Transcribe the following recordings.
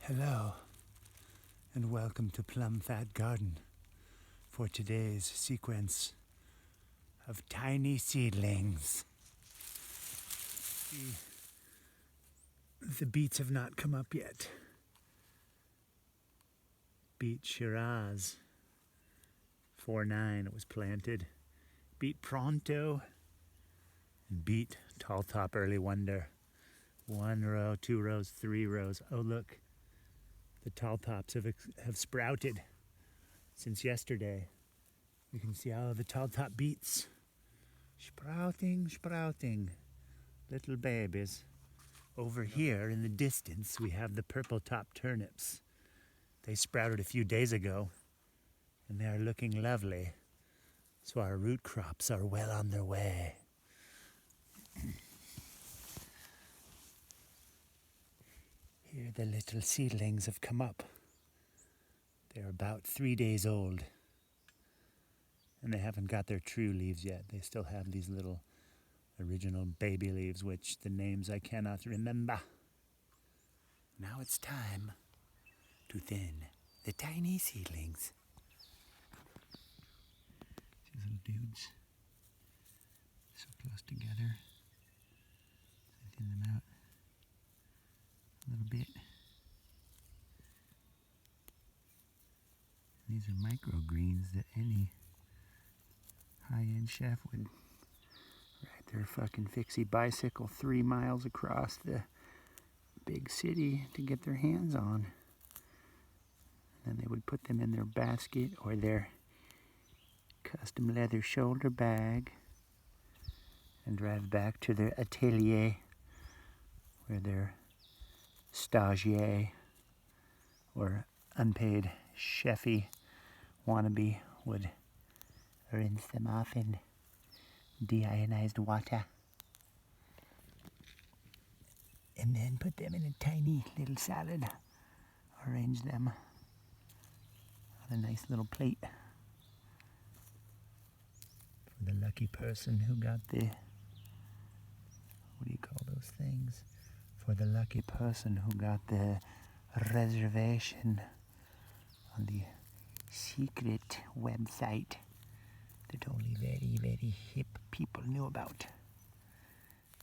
Hello, and welcome to Plumfat Garden for today's sequence of tiny seedlings. The beets have not come up yet. Beet Shiraz, 4.9 it was planted. Beet Pronto, and beet Tall Top Early Wonder. 1 row, 2 rows, 3 rows. Oh look, the tall tops have sprouted since yesterday. You can see all of the tall top beets sprouting, little babies. Over here in the distance we have the purple top turnips. They sprouted a few days ago and they are looking lovely. So our root crops are well on their way. Here the little seedlings have come up. They're about 3 days old. And they haven't got their true leaves yet. They still have these little original baby leaves, which the names I cannot remember. Now it's time to thin the tiny seedlings. These little dudes, so close together. I thin them out a little bit. These are microgreens that any high-end chef would ride their fucking fixie bicycle 3 miles across the big city to get their hands on. And then they would put them in their basket or their custom leather shoulder bag and drive back to their atelier where their stagiaire or unpaid chefy wannabe would rinse them off in deionized water and then put them in a tiny little salad. Arrange them on a nice little plate for the lucky person who got the, what do you call those things? For the lucky person who got the reservation on the secret website that only very, very hip people knew about.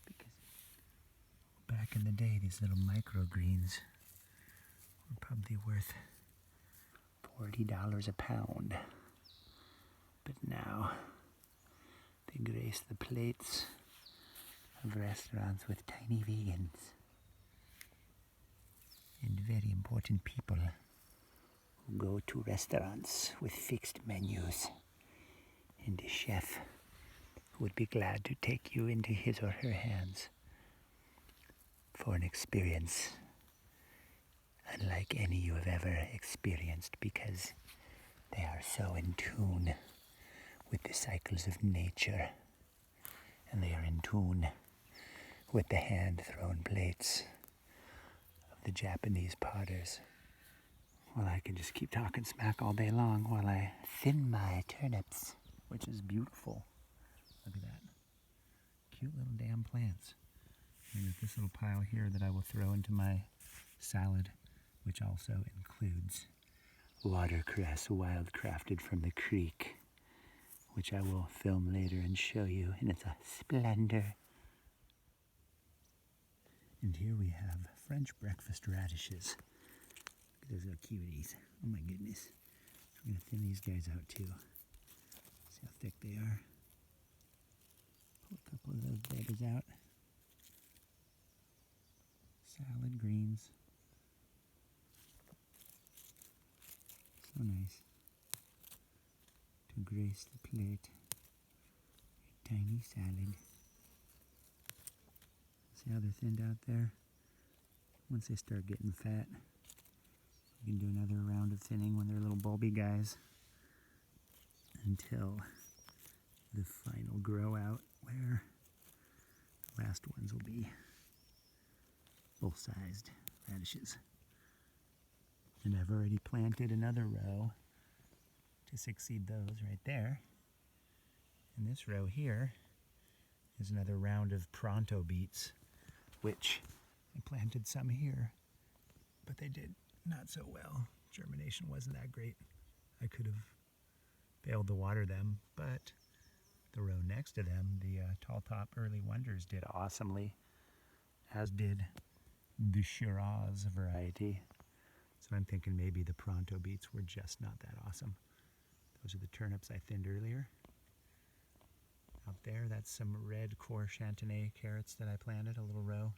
Because back in the day, these little microgreens were probably worth $40 a pound. But now they grace the plates of restaurants with tiny vegans and very important people who go to restaurants with fixed menus, and a chef who would be glad to take you into his or her hands for an experience unlike any you have ever experienced, because they are so in tune with the cycles of nature, and they are in tune with the hand-thrown plates of the Japanese potters. Well, I can just keep talking smack all day long while I thin my turnips, which is beautiful. Look at that. Cute little damn plants. And there's this little pile here that I will throw into my salad, which also includes watercress wildcrafted from the creek, which I will film later and show you in its splendor. And here we have French breakfast radishes. Look at those little cuties. Oh my goodness. I'm going to thin these guys out too. See how thick they are. Pull a couple of those babies out. Salad greens. So nice to grace the plate. A tiny salad. See how they're thinned out there? Once they start getting fat, you can do another round of thinning when they're little bulby guys until the final grow out where the last ones will be full-sized radishes. And I've already planted another row to succeed those right there. And this row here is another round of pronto beets, which I planted some here, but they did not so well. Germination wasn't that great. I could have failed to water them, but the row next to them, the tall top early wonders, did awesomely, as did the Shiraz variety. So I'm thinking maybe the Pronto beets were just not that awesome. Those are the turnips I thinned earlier. Out there, that's some red core Chantenay carrots that I planted, a little row.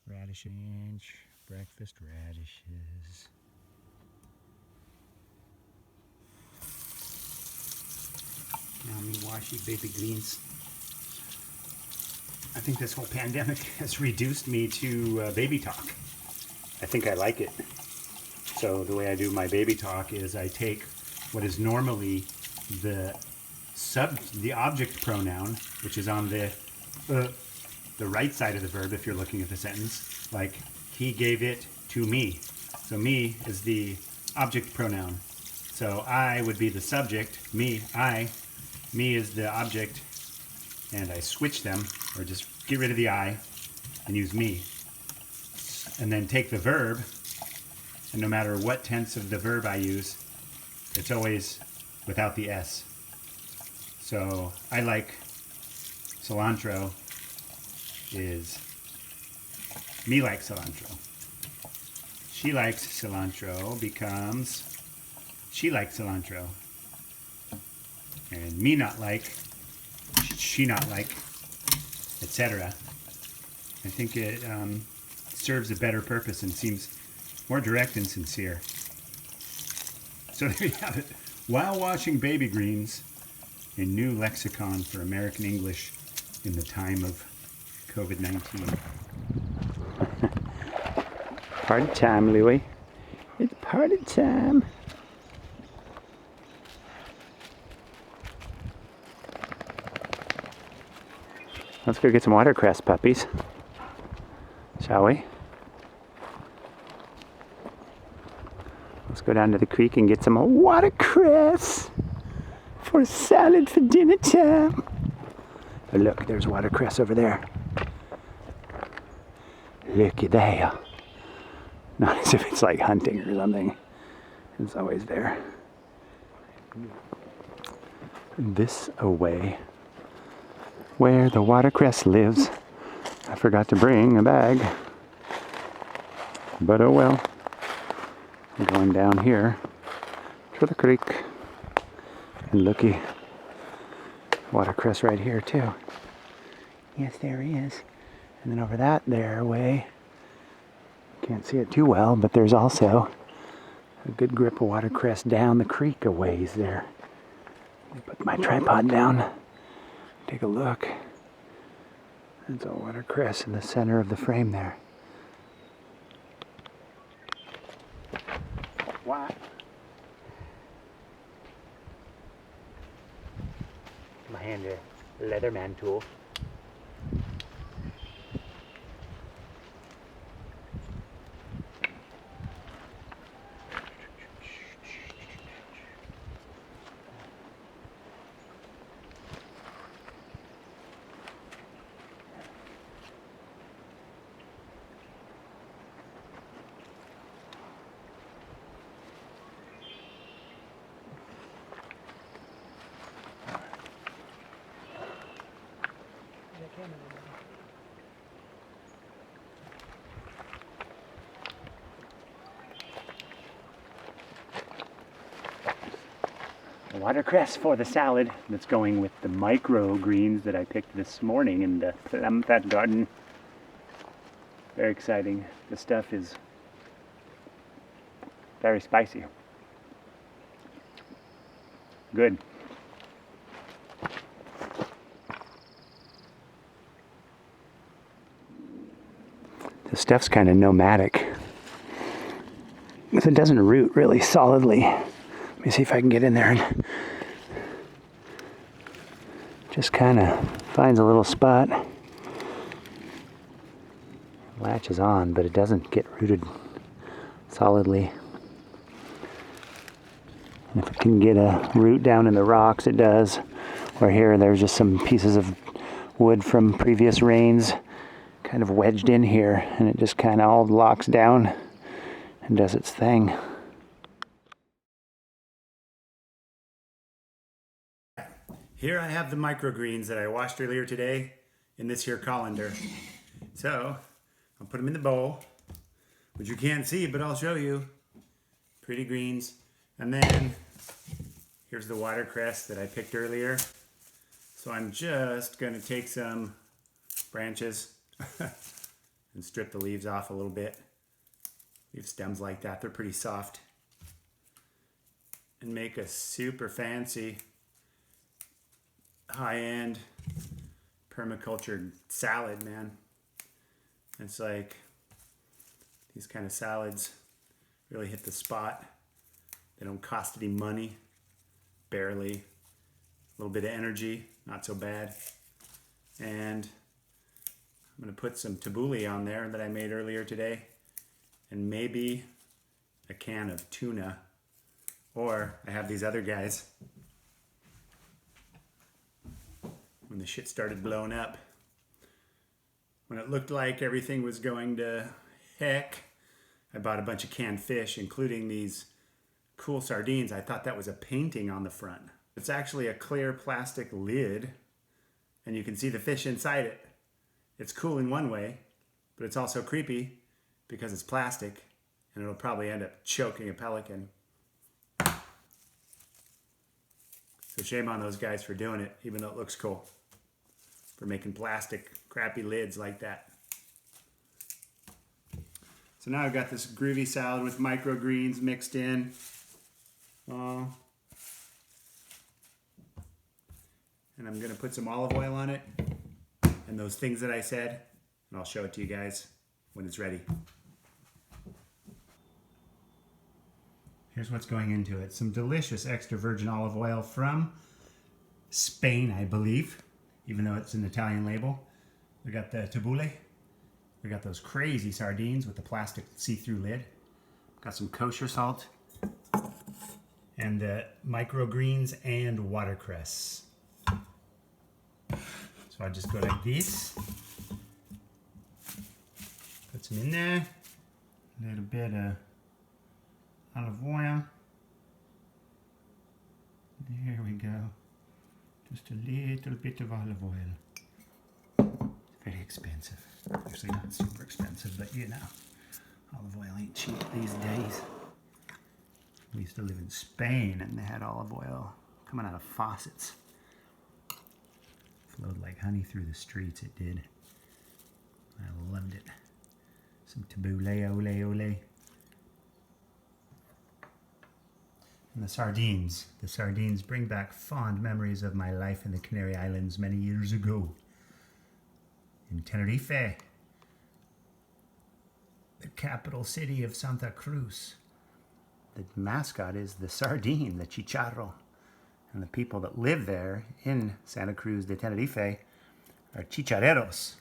Radish inch, breakfast radishes. Now me washy baby greens. I think this whole pandemic has reduced me to baby talk. I think I like it. So the way I do my baby talk is I take what is normally the object pronoun, which is on the right side of the verb if you're looking at the sentence, like he gave it to me. So me is the object pronoun. So I would be the subject, me, I. Me is the object, and I switch them, or just get rid of the I and use me. And then take the verb, and no matter what tense of the verb I use, it's always without the S. So I like cilantro is me likes cilantro. She likes cilantro becomes she likes cilantro. And me not like, she not like, etc. I think it serves a better purpose and seems more direct and sincere. So there you have it. While washing baby greens, a new lexicon for American English in the time of COVID-19. Party time, Louie. It's party time. Let's go get some watercress, puppies. Shall we? Let's go down to the creek and get some watercress for a salad for dinner time. Oh, look, there's watercress over there. Looky there. Not as if it's like hunting or something. It's always there. This away, where the watercress lives. I forgot to bring a bag. But oh well. I'm going down here to the creek. And looky, watercress right here too. Yes, there is. And then over there way, can't see it too well, but there's also a good grip of watercress down the creek a ways there. I put my tripod down, take a look. There's a watercress in the center of the frame there. What? My hand, a Leatherman tool. Watercress for the salad that's going with the microgreens that I picked this morning in the Plumfat garden. Very exciting. The stuff is very spicy. Good. The stuff's kind of nomadic, because it doesn't root really solidly. Let me see if I can get in there and just kind of finds a little spot, latches on, but it doesn't get rooted solidly. And if it can get a root down in the rocks, it does. Or here, there's just some pieces of wood from previous rains kind of wedged in here, and it just kind of all locks down and does its thing. Here I have the microgreens that I washed earlier today in this here colander. So I'll put them in the bowl, which you can't see, but I'll show you. Pretty greens. And then here's the watercress that I picked earlier. So I'm just gonna take some branches and strip the leaves off a little bit. Leave stems like that, they're pretty soft. And make a super fancy, high-end permacultured salad, man. It's like these kind of salads really hit the spot. They don't cost any money, barely. A little bit of energy, not so bad. And I'm gonna put some tabouleh on there that I made earlier today, and maybe a can of tuna. Or I have these other guys. When the shit started blowing up, when it looked like everything was going to heck, I bought a bunch of canned fish, including these cool sardines. I thought that was a painting on the front. It's actually a clear plastic lid, and you can see the fish inside it. It's cool in one way, but it's also creepy because it's plastic, and it'll probably end up choking a pelican. So shame on those guys for doing it, even though it looks cool. For making plastic crappy lids like that. So now I've got this groovy salad with microgreens mixed in. And I'm gonna put some olive oil on it and those things that I said, and I'll show it to you guys when it's ready. Here's what's going into it. Some delicious extra virgin olive oil from Spain, I believe, even though it's an Italian label. We got the tabouleh. We got those crazy sardines with the plastic see-through lid. Got some kosher salt. And microgreens and watercress. So I just go like this. Put some in there. A little bit of olive oil. There we go. Just a little bit of olive oil. Very expensive. Actually not super expensive, but you know, olive oil ain't cheap these days. We used to live in Spain and they had olive oil coming out of faucets. Flowed like honey through the streets, it did. I loved it. Some tabouleh, ole. And the sardines. The sardines bring back fond memories of my life in the Canary Islands many years ago. In Tenerife, the capital city of Santa Cruz. The mascot is the sardine, the chicharro. And the people that live there in Santa Cruz de Tenerife are chicharreros.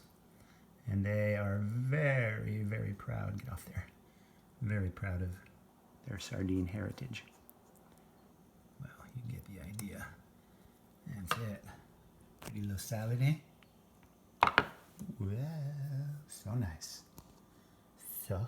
And they are very, very proud. Get off there. Very proud of their sardine heritage. Well, you get the idea. That's it. Pretty little salad, eh? Well, so nice. So.